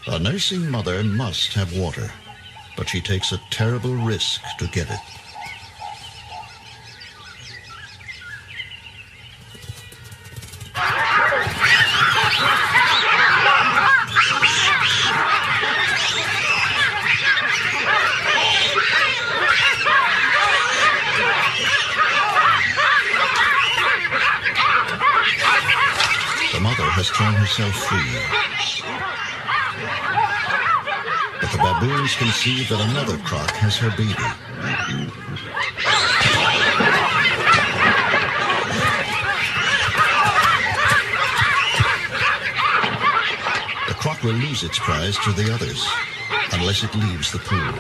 A nursing mother must have water, but she takes a terrible risk to get it. The mother has torn herself free. But the baboons conceive that another croc has her baby. The croc will lose its prize to the others unless it leaves the pool.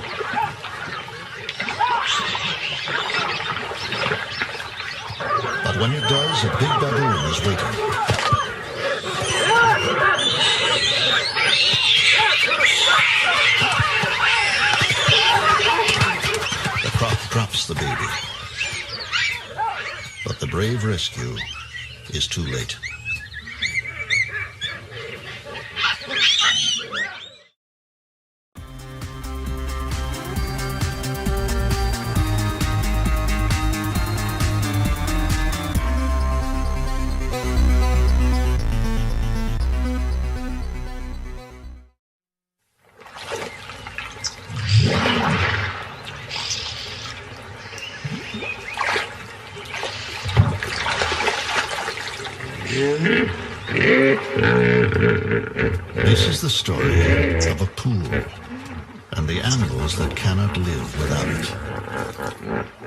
But when it does, a big baboon is waiting. Drops the baby. But the brave rescue is too late. This is the story of a pool and the animals that cannot live without it.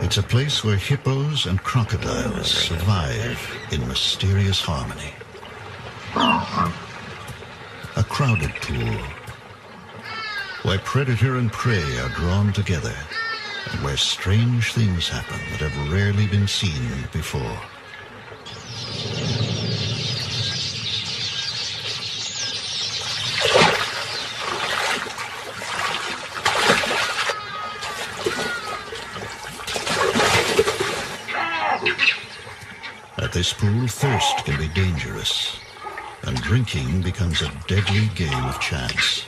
It's a place where hippos and crocodiles survive in mysterious harmony. A crowded pool where predator and prey are drawn together and where strange things happen that have rarely been seen before. At this pool, thirst can be dangerous, and drinking becomes a deadly game of chance.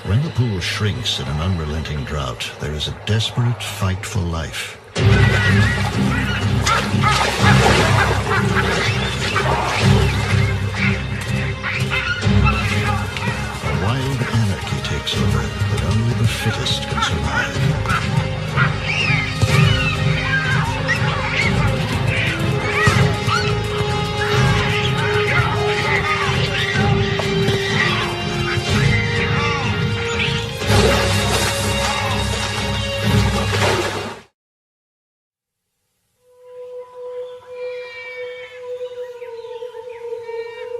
When the pool shrinks in an unrelenting drought, there is a desperate fight for life. A wild anarchy takes over, but only the fittest can survive.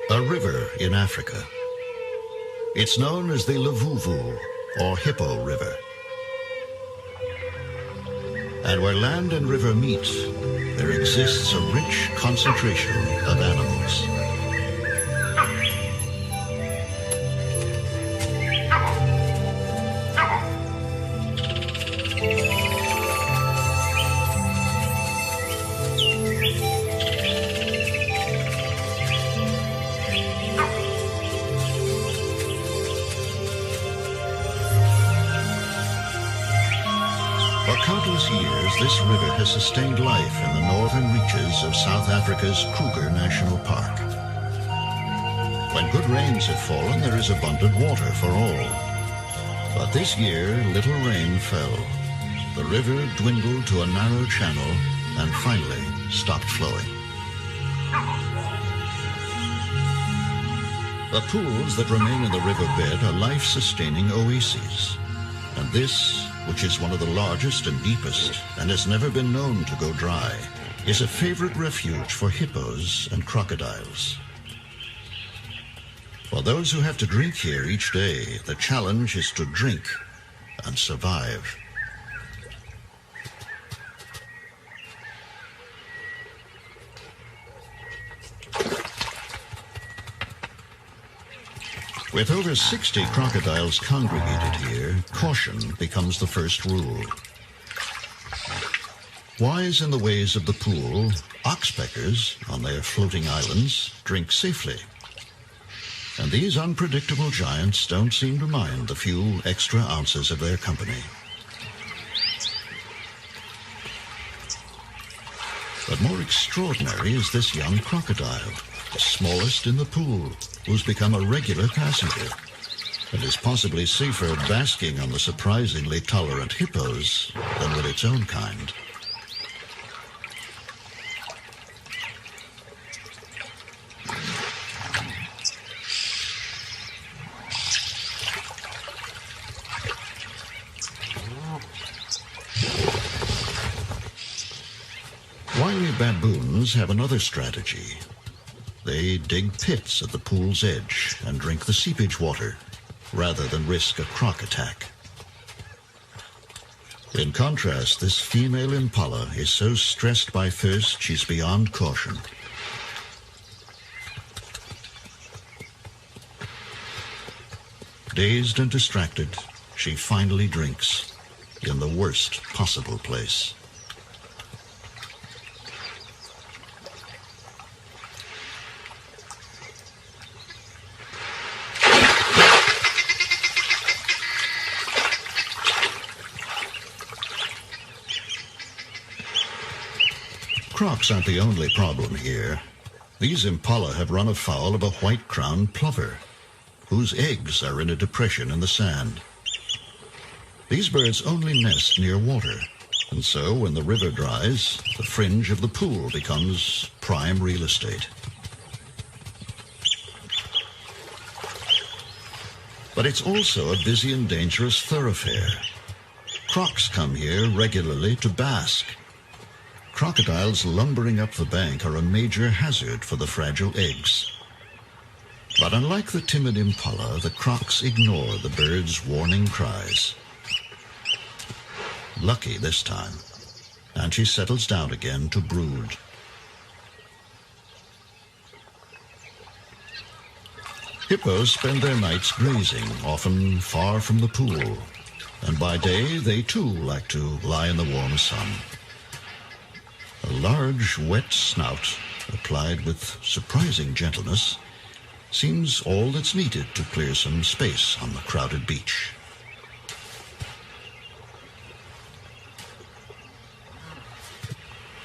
A river in Africa. It's known as the Luvuvu, or Hippo River. And where land and river meet, there exists a rich concentration of animals. For countless years, this river has sustained life in the northern reaches of South Africa's Kruger National Park. When good rains have fallen, there is abundant water for all. But this year, little rain fell. The river dwindled to a narrow channel and finally stopped flowing. The pools that remain in the riverbed are life-sustaining oases. And this, which is one of the largest and deepest and has never been known to go dry, is a favorite refuge for hippos and crocodiles. For those who have to drink here each day, the challenge is to drink and survive. With over 60 crocodiles congregated here, caution becomes the first rule. Wise in the ways of the pool, oxpeckers, on their floating islands, drink safely. And these unpredictable giants don't seem to mind the few extra ounces of their company. But more extraordinary is this young crocodile, the smallest in the pool, who's become a regular passenger and is possibly safer basking on the surprisingly tolerant hippos than with its own kind. Wily baboons have another strategy. They dig pits at the pool's edge and drink the seepage water, rather than risk a croc attack. In contrast, this female impala is so stressed by thirst she's beyond caution. Dazed and distracted, she finally drinks in the worst possible place. Crocs aren't the only problem here. These impala have run afoul of a white-crowned plover, whose eggs are in a depression in the sand. These birds only nest near water, and so when the river dries, the fringe of the pool becomes prime real estate. But it's also a busy and dangerous thoroughfare. Crocs come here regularly to bask. Crocodiles lumbering up the bank are a major hazard for the fragile eggs. But unlike the timid impala, the crocs ignore the bird's warning cries. Lucky this time, and she settles down again to brood. Hippos spend their nights grazing, often far from the pool, and by day they too like to lie in the warm sun. A large, wet snout, applied with surprising gentleness, seems all that's needed to clear some space on the crowded beach.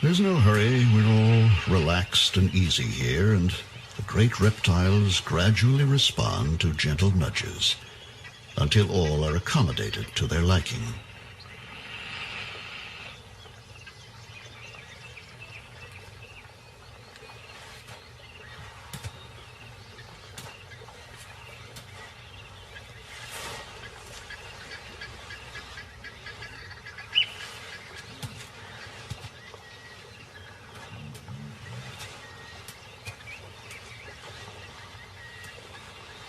There's no hurry. We're all relaxed and easy here, and the great reptiles gradually respond to gentle nudges until all are accommodated to their liking.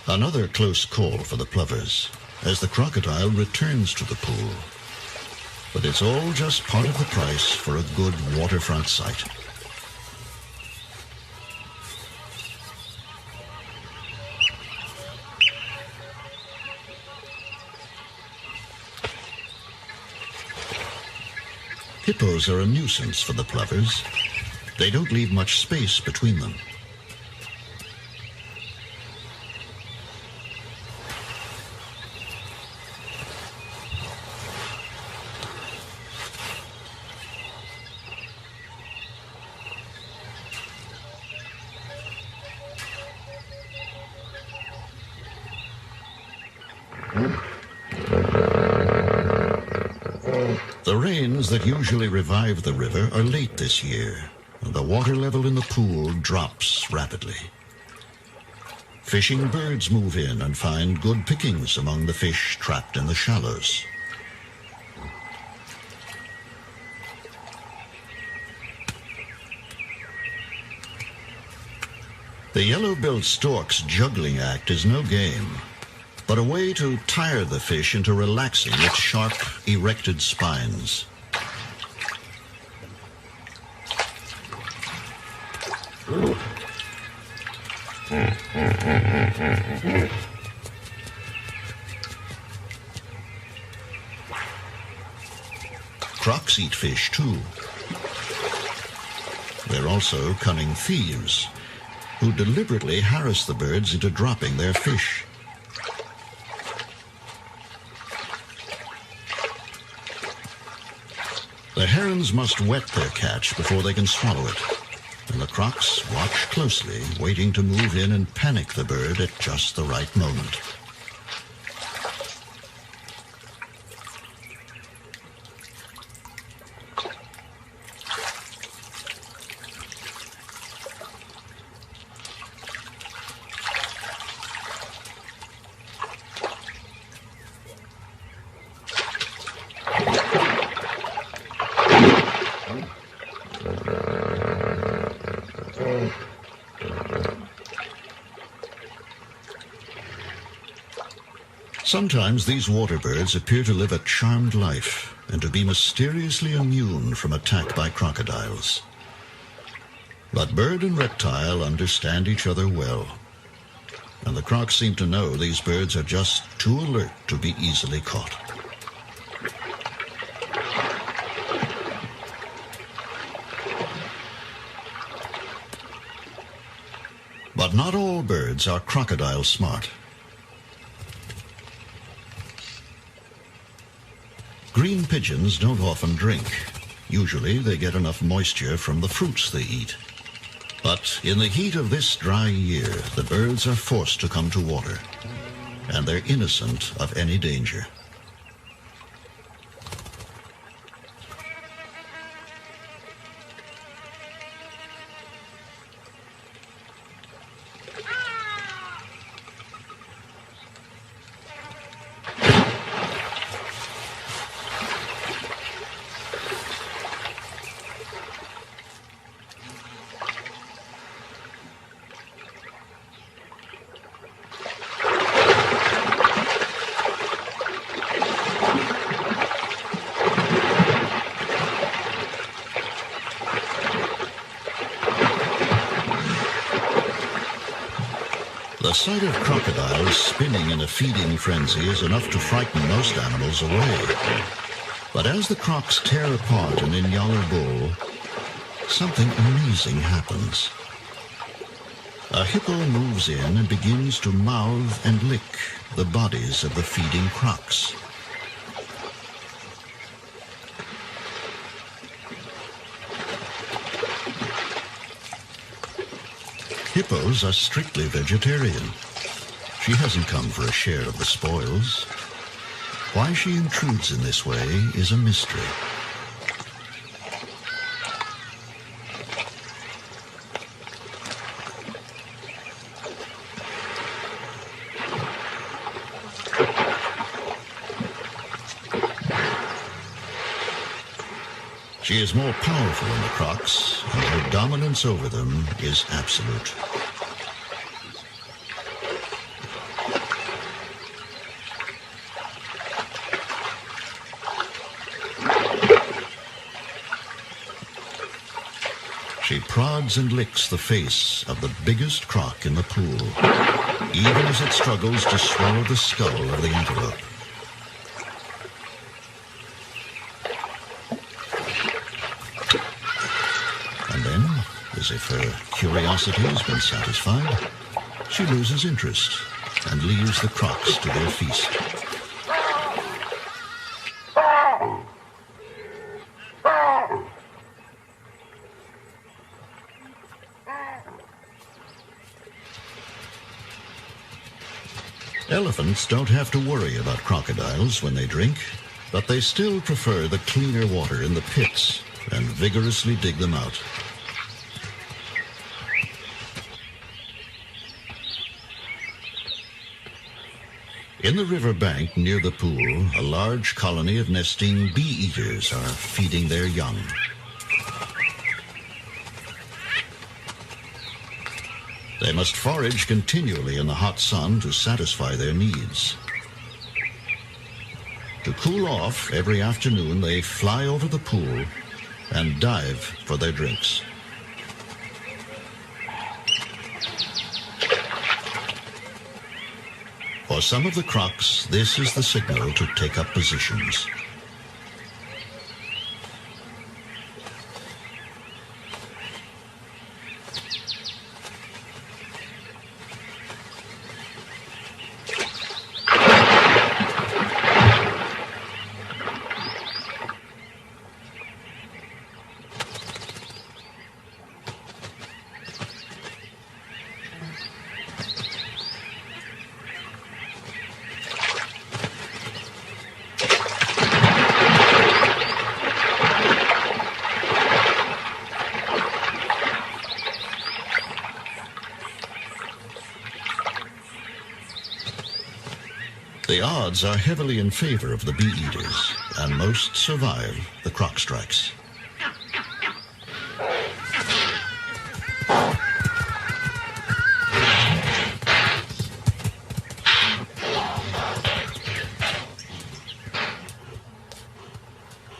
Another close call for the plovers as the crocodile returns to the pool. But it's all just part of the price for a good waterfront site. Hippos are a nuisance for the plovers. They don't leave much space between them. The rains that usually revive the river are late this year, and the water level in the pool drops rapidly. Fishing birds move in and find good pickings among the fish trapped in the shallows. The yellow-billed stork's juggling act is no game, but a way to tire the fish into relaxing its sharp, erected spines. crocs eat fish too. They're also cunning thieves who deliberately harass the birds into dropping their fish. The herons must wet their catch before they can swallow it, and the crocs watch closely, waiting to move in and panic the bird at just the right moment. Sometimes these water birds appear to live a charmed life and to be mysteriously immune from attack by crocodiles. But bird and reptile understand each other well, and the crocs seem to know these birds are just too alert to be easily caught. But not all birds are crocodile smart. Green pigeons don't often drink. Usually they get enough moisture from the fruits they eat. But in the heat of this dry year, the birds are forced to come to water, and they're innocent of any danger. The sight of crocodiles spinning in a feeding frenzy is enough to frighten most animals away. But as the crocs tear apart an Inyala bull, something amazing happens. A hippo moves in and begins to mouth and lick the bodies of the feeding crocs. Hippos are strictly vegetarian. She hasn't come for a share of the spoils. Why she intrudes in this way is a mystery. She is more powerful than the crocs, and her dominance over them is absolute. She prods and licks the face of the biggest croc in the pool, even as it struggles to swallow the skull of the antelope. As if her curiosity has been satisfied, she loses interest and leaves the crocs to their feast. Elephants don't have to worry about crocodiles when they drink, but they still prefer the cleaner water in the pits and vigorously dig them out. In the river bank near the pool, a large colony of nesting bee-eaters are feeding their young. They must forage continually in the hot sun to satisfy their needs. To cool off, every afternoon they fly over the pool and dive for their drinks. For some of the crocs, this is the signal to take up positions. The odds are heavily in favor of the bee-eaters, and most survive the croc strikes.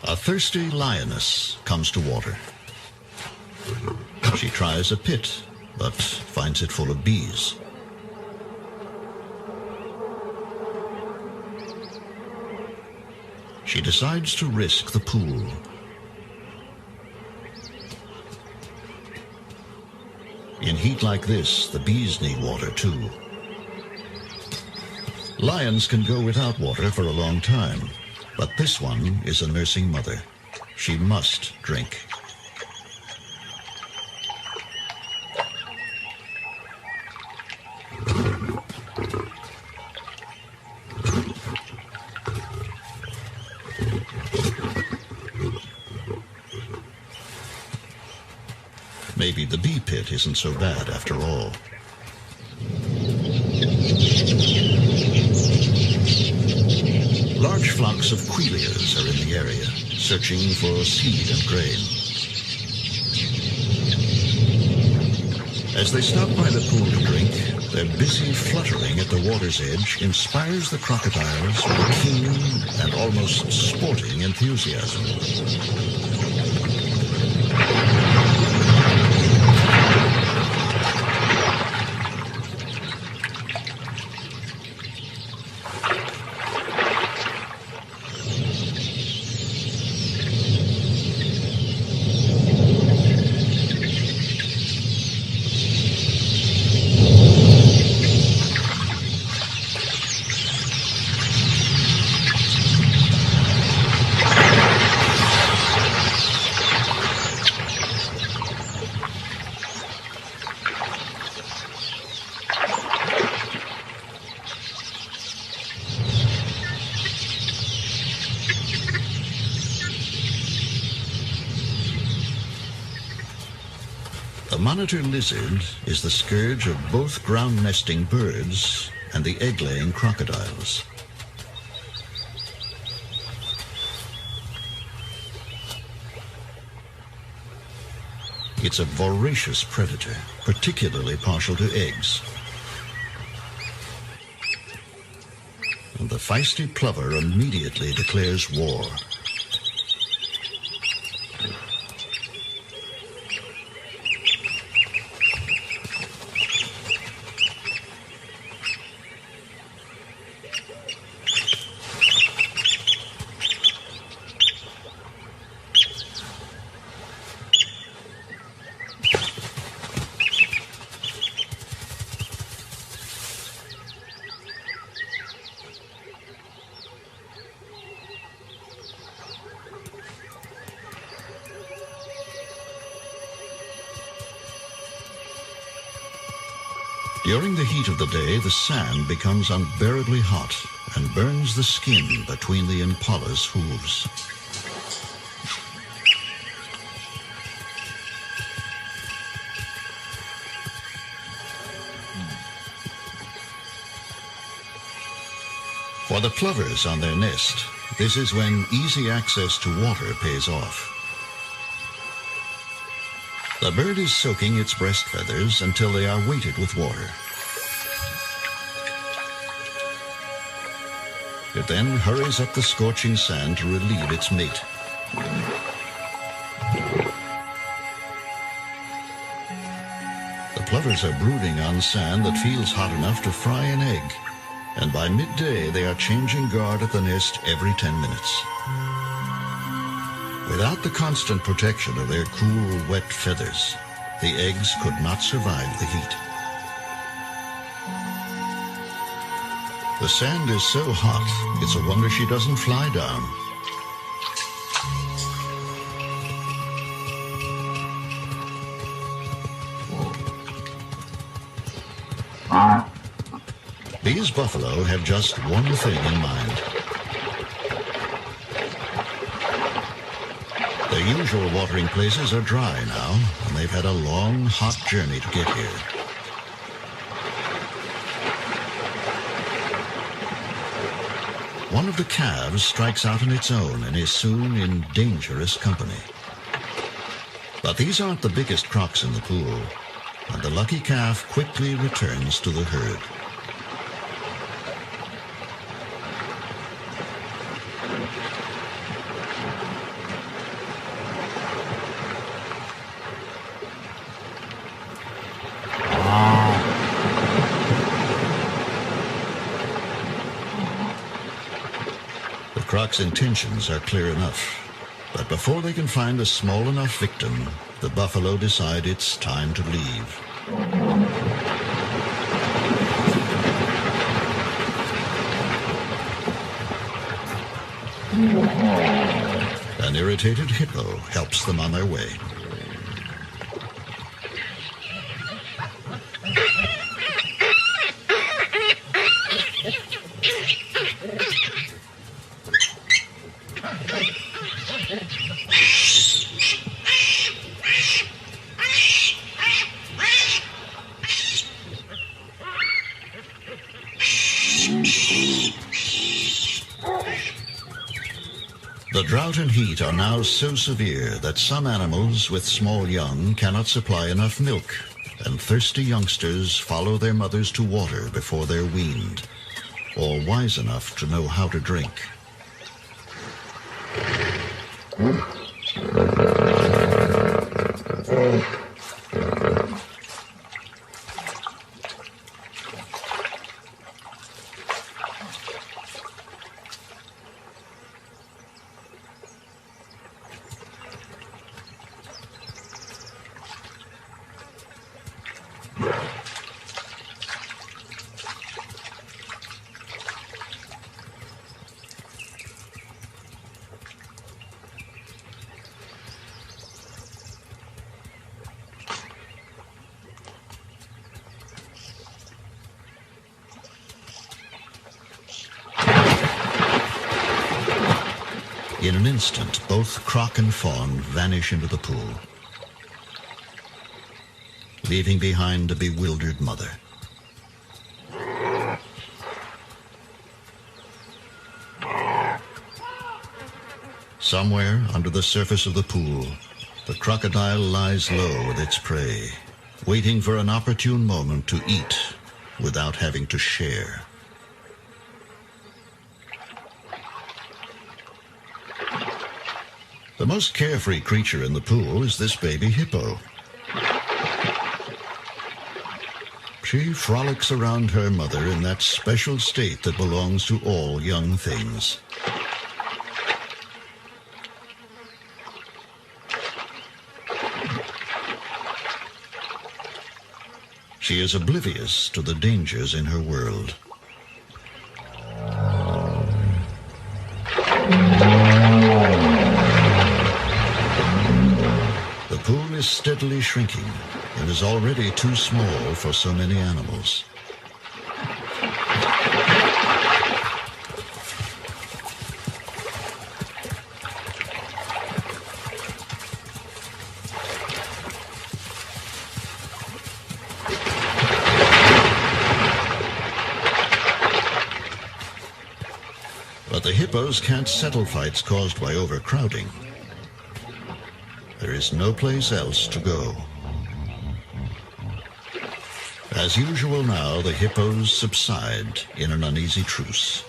A thirsty lioness comes to water. She tries a pit, but finds it full of bees. She decides to risk the pool. In heat like this, the bees need water too. Lions can go without water for a long time, but this one is a nursing mother. She must drink. Maybe the bee pit isn't so bad after all. Large flocks of quelias are in the area, searching for seed and grain. As they stop by the pool to drink, their busy fluttering at the water's edge inspires the crocodiles with a keen and almost sporting enthusiasm. The monitor lizard is the scourge of both ground-nesting birds and the egg-laying crocodiles. It's a voracious predator, particularly partial to eggs. And the feisty plover immediately declares war. During the heat of the day, the sand becomes unbearably hot and burns the skin between the impala's hooves. For the plovers on their nest, this is when easy access to water pays off. The bird is soaking its breast feathers until they are weighted with water. It then hurries up the scorching sand to relieve its mate. The plovers are brooding on sand that feels hot enough to fry an egg, and by midday they are changing guard at the nest every 10 minutes. Without the constant protection of their cool, wet feathers, the eggs could not survive the heat. The sand is so hot, it's a wonder she doesn't fly down. These buffalo have just one thing in mind. Their usual watering places are dry now, and they've had a long, hot journey to get here. One of the calves strikes out on its own and is soon in dangerous company. But these aren't the biggest crocs in the pool, and the lucky calf quickly returns to the herd. The croc's intentions are clear enough, but before they can find a small enough victim, the buffalo decide it's time to leave. An irritated hippo helps them on their way. The drought and heat are now so severe that some animals with small young cannot supply enough milk, and thirsty youngsters follow their mothers to water before they're weaned, or wise enough to know how to drink. In an instant, both croc and fawn vanish into the pool, leaving behind a bewildered mother. Somewhere under the surface of the pool, the crocodile lies low with its prey, waiting for an opportune moment to eat without having to share. The most carefree creature in the pool is this baby hippo. She frolics around her mother in that special state that belongs to all young things. She is oblivious to the dangers in her world. The pool is steadily shrinking and is already too small for so many animals. But the hippos can't settle fights caused by overcrowding. There is no place else to go. As usual now, the hippos subside in an uneasy truce.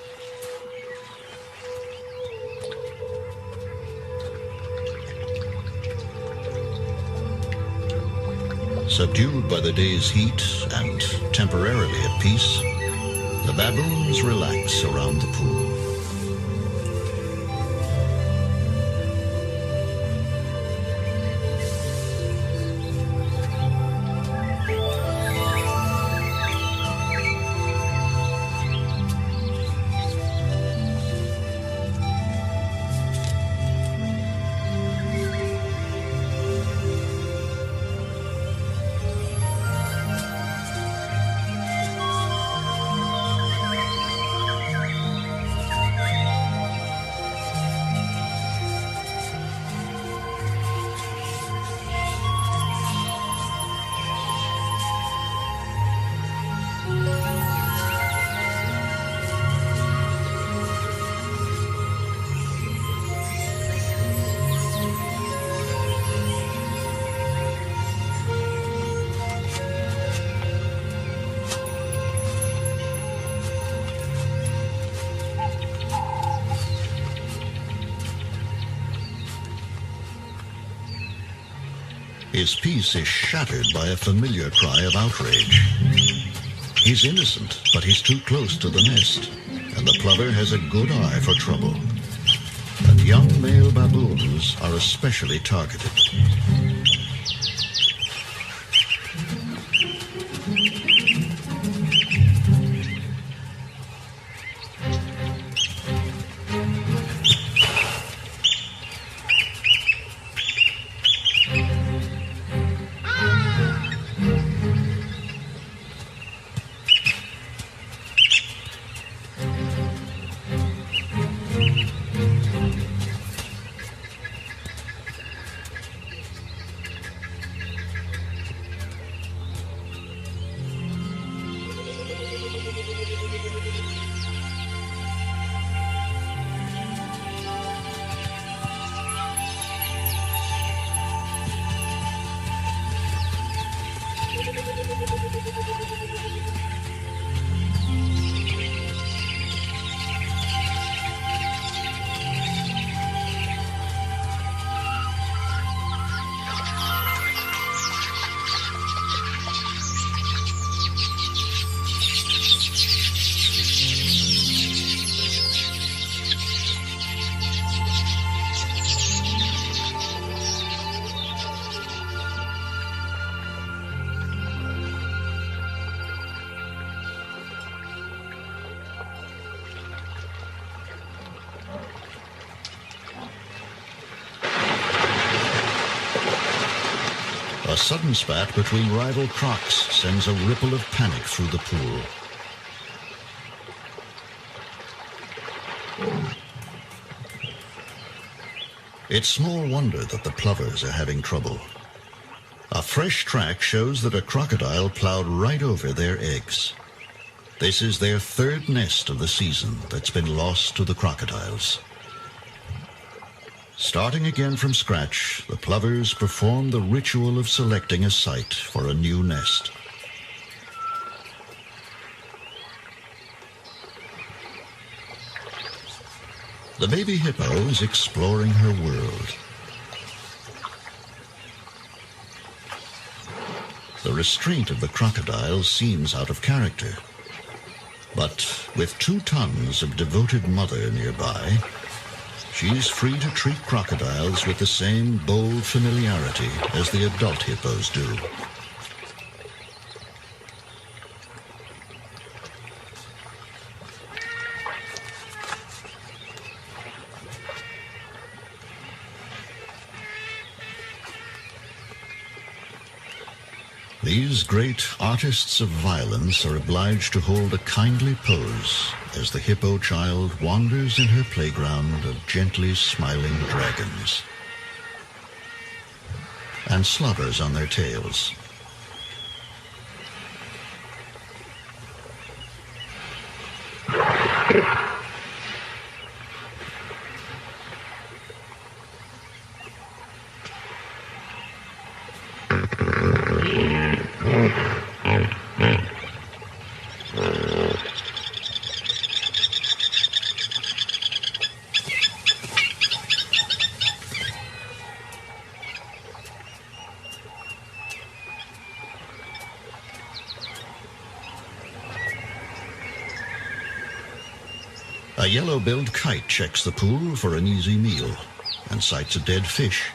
Subdued by the day's heat and temporarily at peace, the baboons relax around the pool. His peace is shattered by a familiar cry of outrage. He's innocent, but he's too close to the nest, and the plover has a good eye for trouble. And young male baboons are especially targeted. A sudden spat between rival crocs sends a ripple of panic through the pool. It's small wonder that the plovers are having trouble. A fresh track shows that a crocodile plowed right over their eggs. This is their third nest of the season that's been lost to the crocodiles. Starting again from scratch, the plovers perform the ritual of selecting a site for a new nest. The baby hippo is exploring her world. The restraint of the crocodile seems out of character. But with 2 tons of devoted mother nearby, she's free to treat crocodiles with the same bold familiarity as the adult hippos do. These great artists of violence are obliged to hold a kindly pose as the hippo child wanders in her playground of gently smiling dragons and slobbers on their tails. A yellow-billed kite checks the pool for an easy meal and sights a dead fish.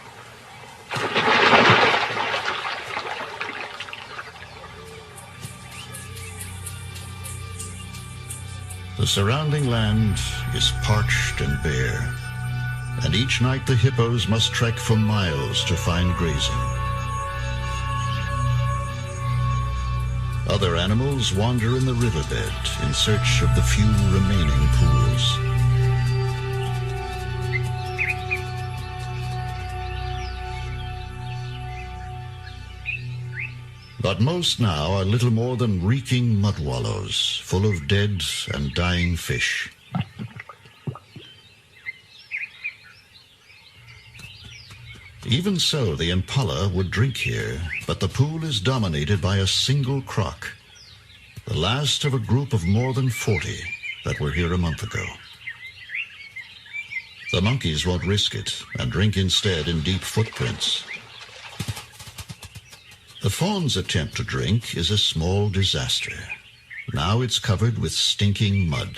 The surrounding land is parched and bare, and each night the hippos must trek for miles to find grazing. Other animals wander in the riverbed in search of the few remaining pools. But most now are little more than reeking mud wallows, full of dead and dying fish. Even so, the impala would drink here, but the pool is dominated by a single croc, the last of a group of more than 40 that were here a month ago. The monkeys won't risk it and drink instead in deep footprints. The fawn's attempt to drink is a small disaster. Now it's covered with stinking mud.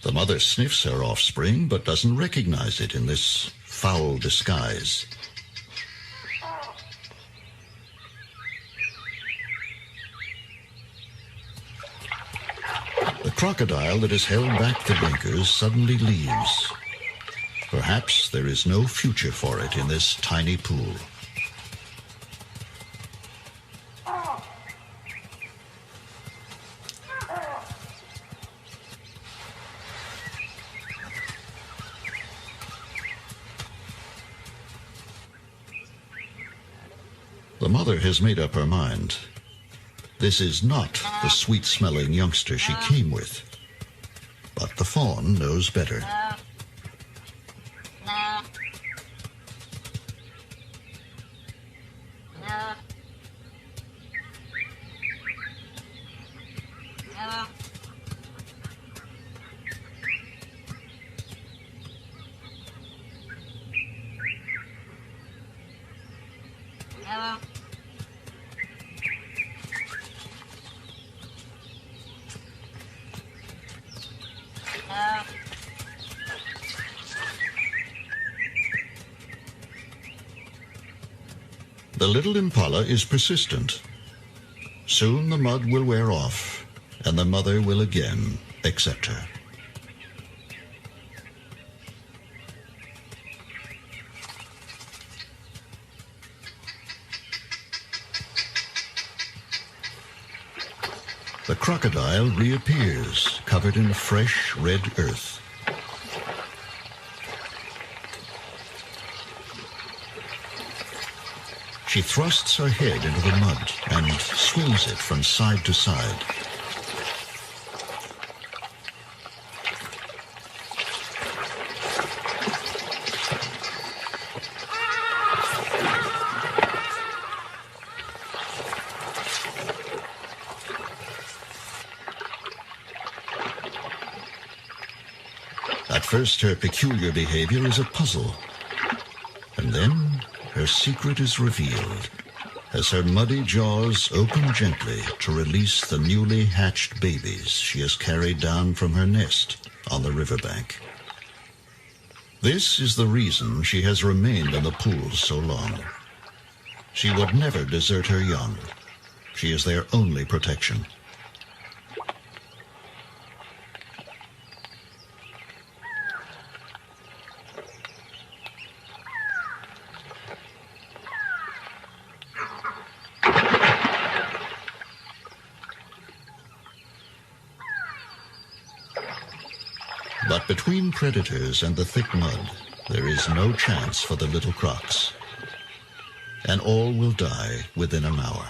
The mother sniffs her offspring, but doesn't recognize it in this foul disguise. The crocodile that has held back the blinkers suddenly leaves. Perhaps there is no future for it in this tiny pool. The mother has made up her mind. This is not the sweet-smelling youngster she came with. But the fawn knows better. The little impala is persistent. Soon the mud will wear off, and the mother will again accept her. The crocodile reappears, covered in fresh red earth. She thrusts her head into the mud and swings it from side to side. At first, her peculiar behavior is a puzzle, and then her secret is revealed as her muddy jaws open gently to release the newly hatched babies she has carried down from her nest on the riverbank. This is the reason she has remained in the pool so long. She would never desert her young. She is their only protection. But between predators and the thick mud, there is no chance for the little crocs, and all will die within an hour.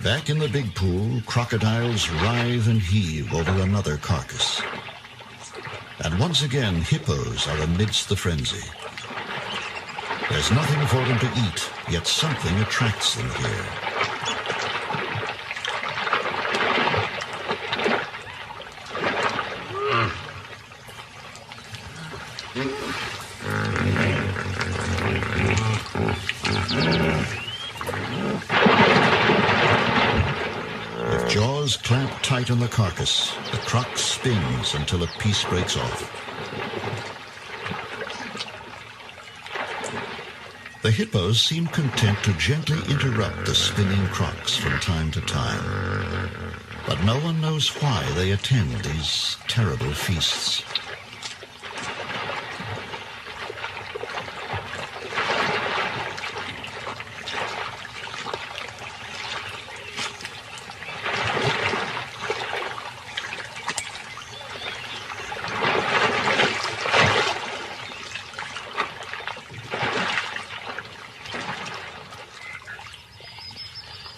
Back in the big pool, crocodiles writhe and heave over another carcass. And once again, hippos are amidst the frenzy. There's nothing for them to eat, yet something attracts them here. With jaws clamped tight on the carcass, the croc spins until a piece breaks off. The hippos seem content to gently interrupt the spinning crocs from time to time, but no one knows why they attend these terrible feasts.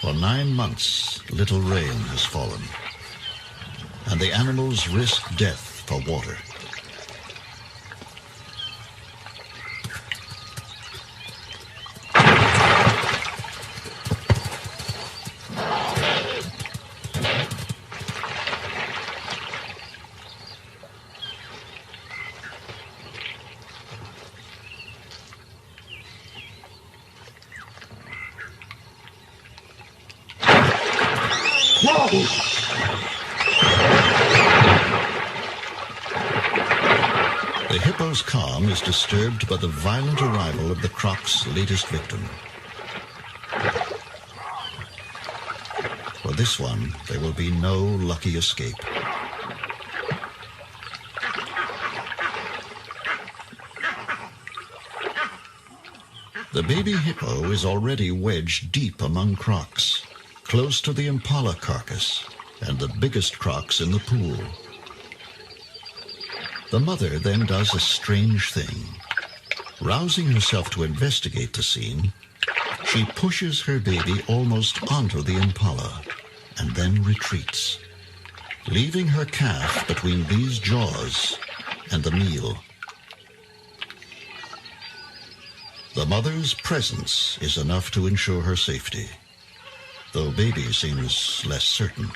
For 9 months, little rain has fallen, and the animals risk death for water. The hippo's calm is disturbed by the violent arrival of the croc's latest victim. For this one, there will be no lucky escape. The baby hippo is already wedged deep among crocs, close to the impala carcass and the biggest crocs in the pool. The mother then does a strange thing. Rousing herself to investigate the scene, she pushes her baby almost onto the impala and then retreats, leaving her calf between these jaws and the meal. The mother's presence is enough to ensure her safety, though baby seems less certain.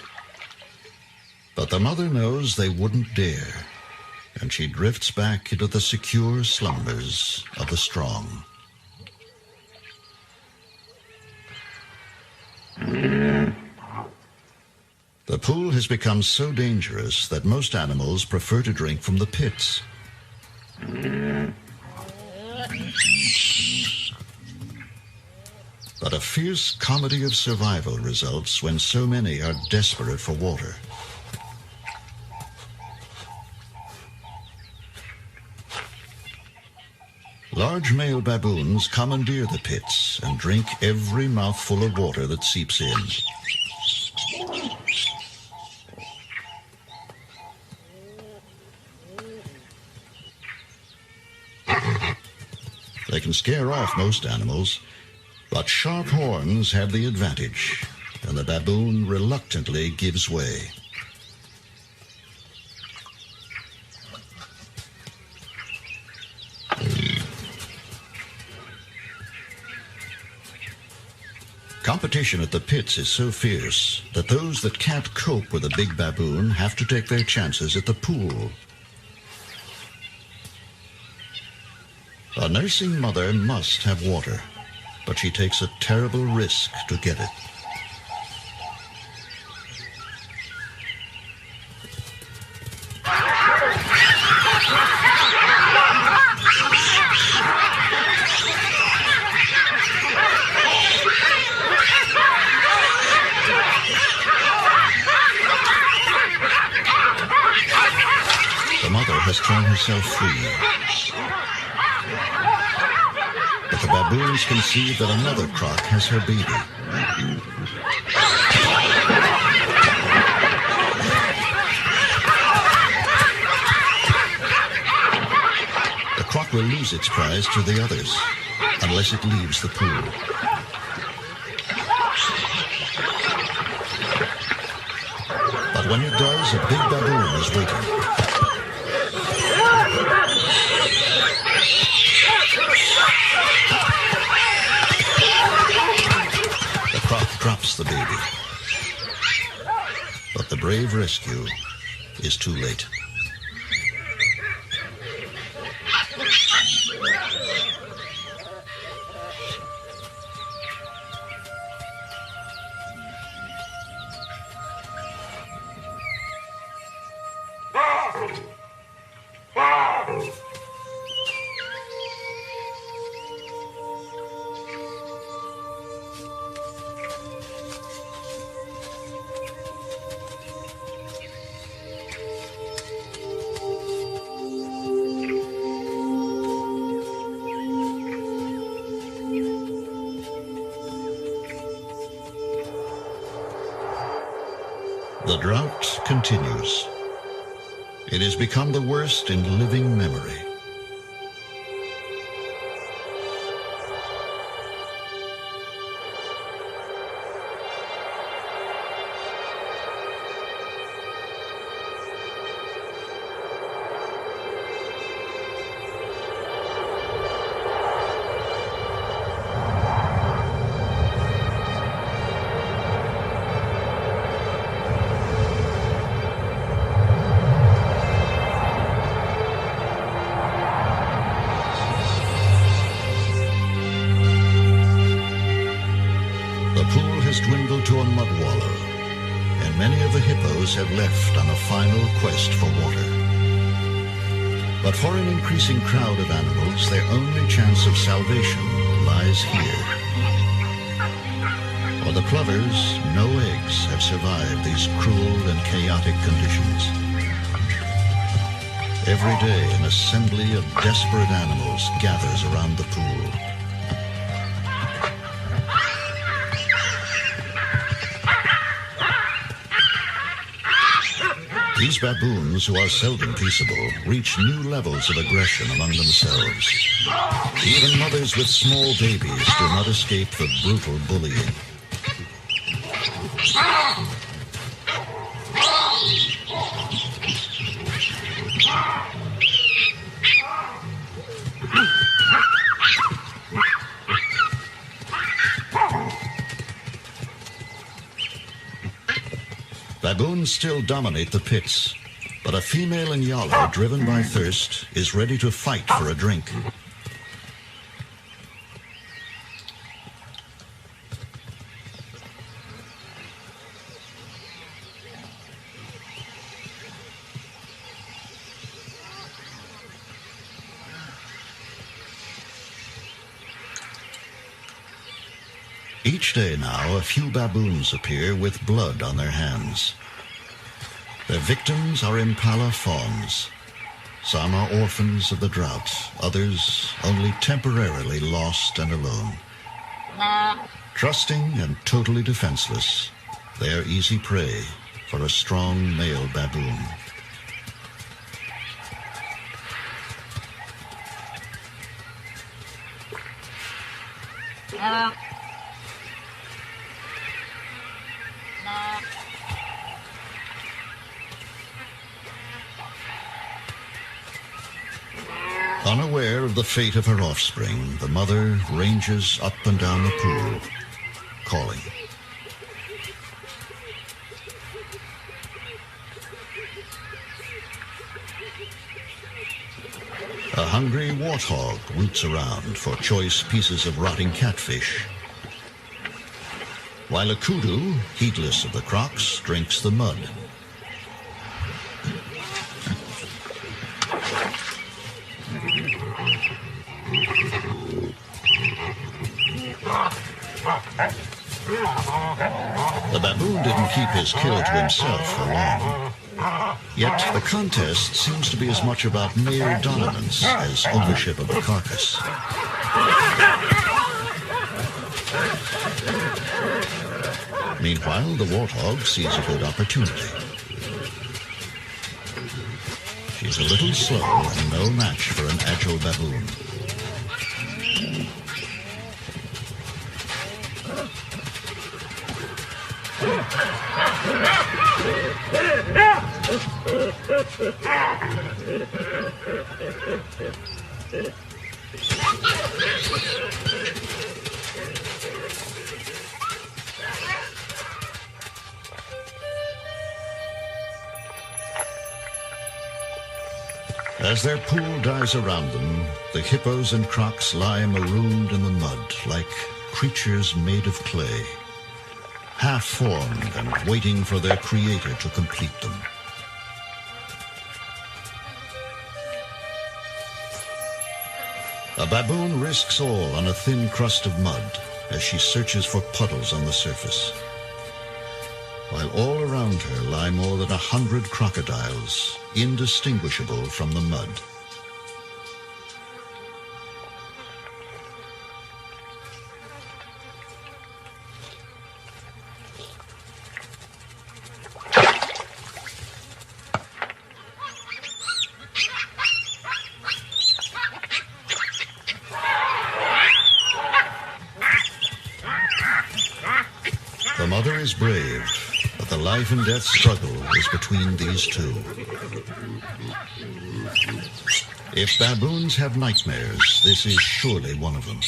But the mother knows they wouldn't dare, and she drifts back into the secure slumbers of the strong. The pool has become so dangerous that most animals prefer to drink from the pits. But a fierce comedy of survival results when so many are desperate for water. Large male baboons commandeer the pits and drink every mouthful of water that seeps in. They can scare off most animals, but sharp horns have the advantage, and the baboon reluctantly gives way. Competition at the pits is so fierce that those that can't cope with a big baboon have to take their chances at the pool. A nursing mother must have water, but she takes a terrible risk to get it. The mother has thrown herself free. But the baboons conceive that another croc has her baby. The croc will lose its prize to the others unless it leaves the pool. But when it does, a big baboon is waiting. The croc drops the baby, but the brave rescue is too late. The drought continues. It has become the worst in living memory. The pool has dwindled to a mud wallow, many of the hippos have left on a final quest for water. But for an increasing crowd of animals, their only chance of salvation lies here. For the plovers, no eggs have survived these cruel and chaotic conditions. Every day, an assembly of desperate animals gathers around the pool. These baboons, who are seldom peaceable, reach new levels of aggression among themselves. Even mothers with small babies do not escape the brutal bullying. Baboons still dominate the pits, but a female Inyala, driven by thirst, is ready to fight for a drink. Each day now, a few baboons appear with blood on their hands. Their victims are impala fawns. Some are orphans of the drought, others only temporarily lost and alone. Trusting and totally defenseless, they are easy prey for a strong male baboon. Unaware of the fate of her offspring, the mother ranges up and down the pool, calling. A hungry warthog roots around for choice pieces of rotting catfish, while a kudu, heedless of the crocs, drinks the mud. The baboon didn't keep his kill to himself for long. Yet the contest seems to be as much about male dominance as ownership of the carcass. Meanwhile, the warthog sees a good opportunity. She's a little slow and no match for an agile baboon. As their pool dies around them, the hippos and crocs lie marooned in the mud like creatures made of clay, half-formed and waiting for their creator to complete them. A baboon risks all on a thin crust of mud as she searches for puddles on the surface, while all around her lie more than 100 crocodiles, indistinguishable from the mud. The mother is brave, but the life and death struggle is between these two. If baboons have nightmares, this is surely one of them.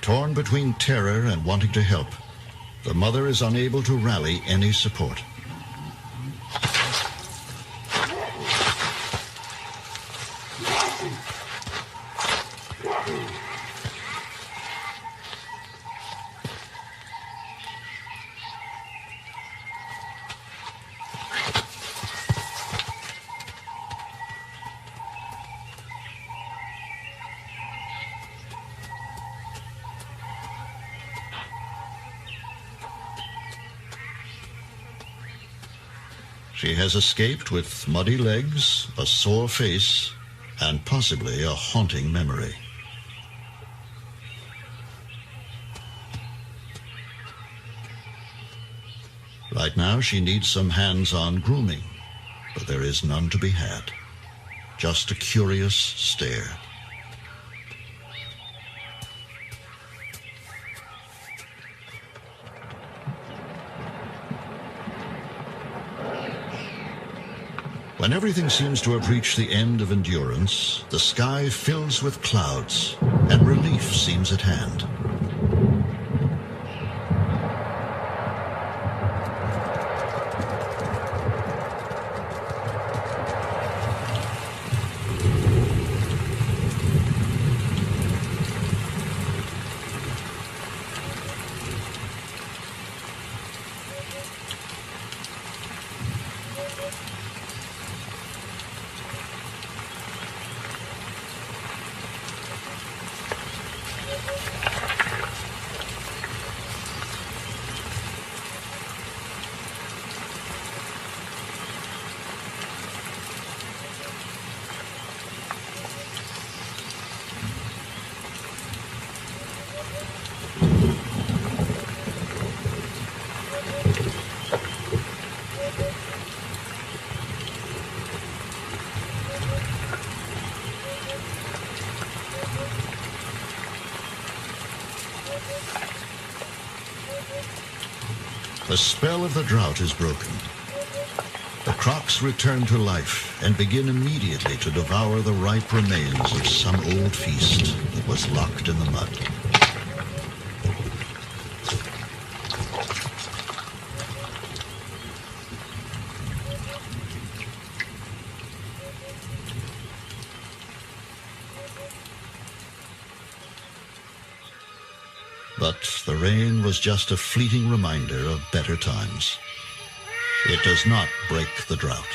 Torn between terror and wanting to help, the mother is unable to rally any support. She has escaped with muddy legs, a sore face, and possibly a haunting memory. Right now, she needs some hands-on grooming, but there is none to be had. Just a curious stare. When everything seems to have reached the end of endurance, the sky fills with clouds, and relief seems at hand. The spell of the drought is broken. The crocs return to life and begin immediately to devour the ripe remains of some old feast that was locked in the mud. But the rain was just a fleeting reminder of better times. It does not break the drought.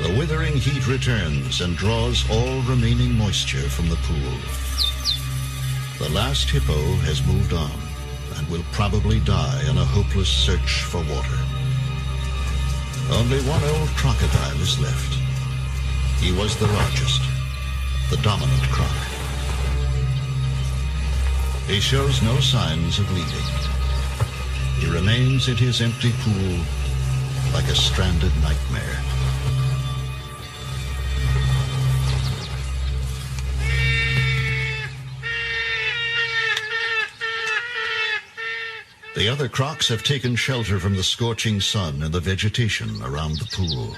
The withering heat returns and draws all remaining moisture from the pool. The last hippo has moved on and will probably die in a hopeless search for water. Only one old crocodile is left. He was the largest, the dominant croc. He shows no signs of leaving. He remains in his empty pool like a stranded nightmare. The other crocs have taken shelter from the scorching sun and the vegetation around the pool.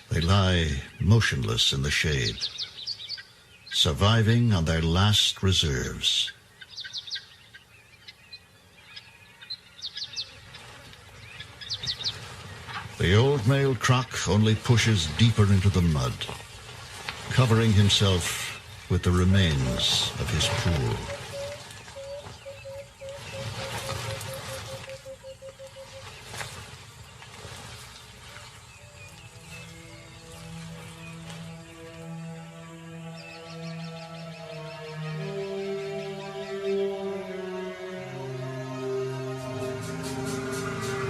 They lie motionless in the shade, surviving on their last reserves. The old male croc only pushes deeper into the mud, covering himself with the remains of his pool.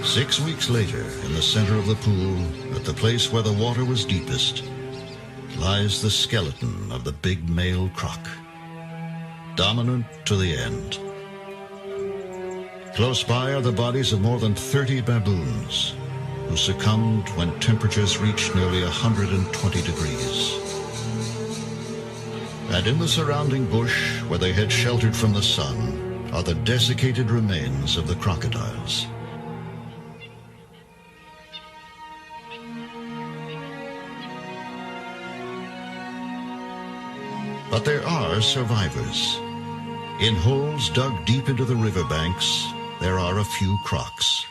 Six weeks later, in the center of the pool, at the place where the water was deepest, lies the skeleton of the big male croc, dominant to the end. Close by are the bodies of more than 30 baboons who succumbed when temperatures reached nearly 120 degrees. And in the surrounding bush, where they had sheltered from the sun, are the desiccated remains of the crocodiles. But there are survivors. In holes dug deep into the riverbanks, there are a few crocs.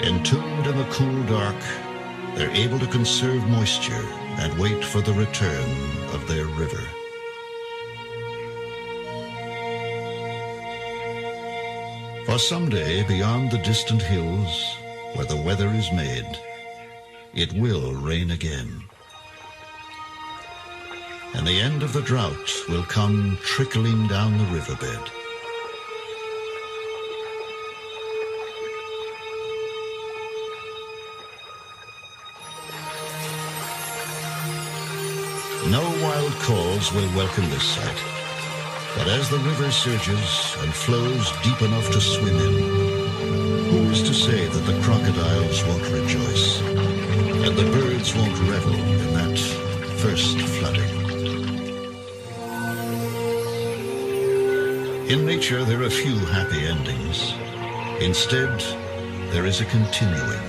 Entombed in the cool dark, they're able to conserve moisture and wait for the return of their river. For someday, beyond the distant hills, where the weather is made, it will rain again. and the end of the drought will come trickling down the riverbed. No wild calls will welcome this sight, but as the river surges and flows deep enough to swim in, who is to say that the crocodiles won't rejoice, and the birds won't revel in that first flooding? In nature, there are few happy endings. Instead, there is a continuing.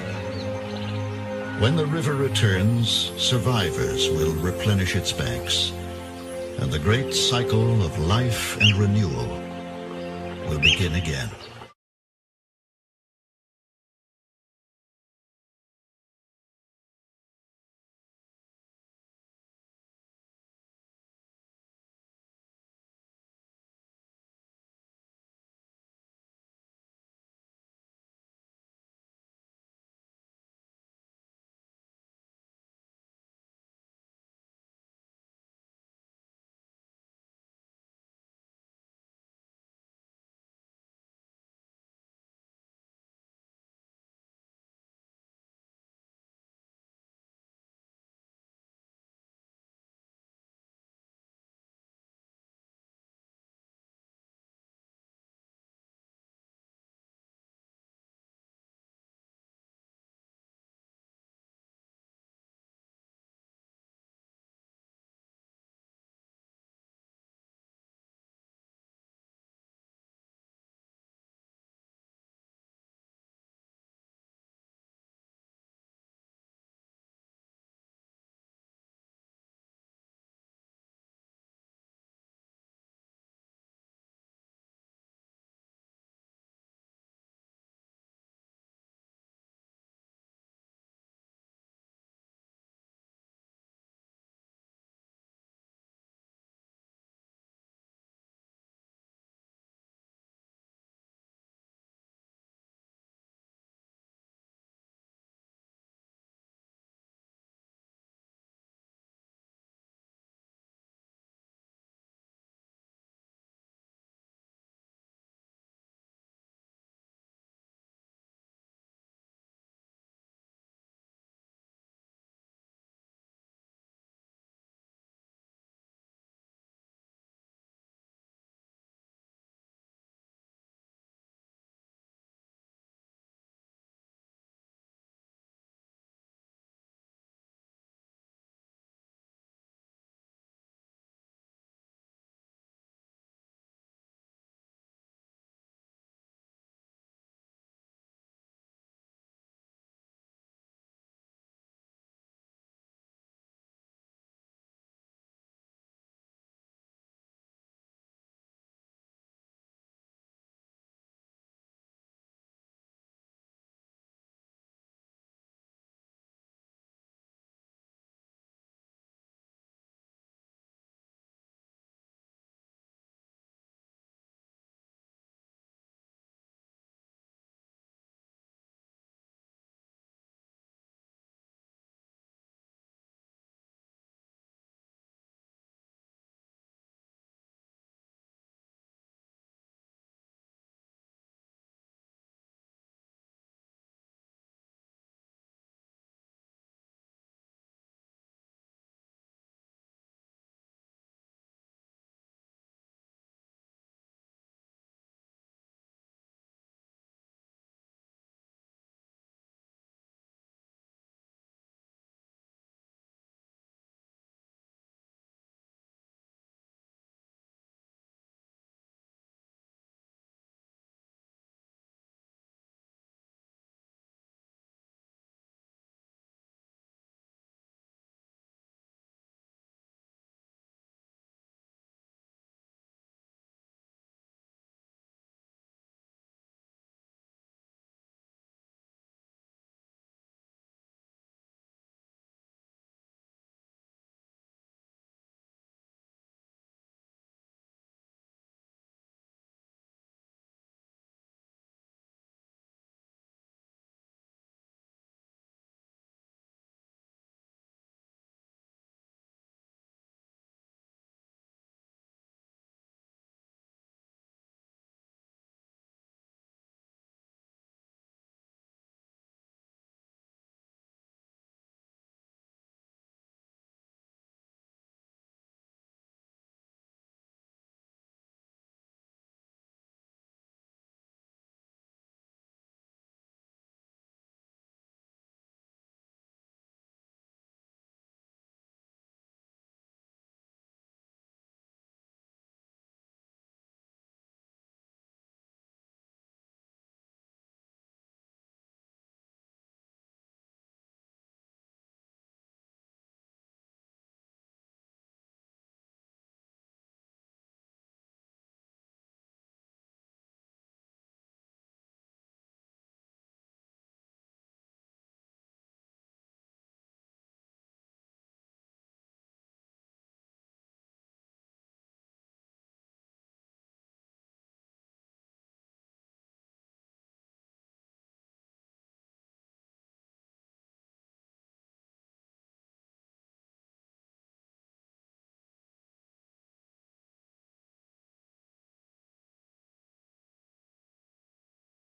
When the river returns, survivors will replenish its banks, and the great cycle of life and renewal will begin again.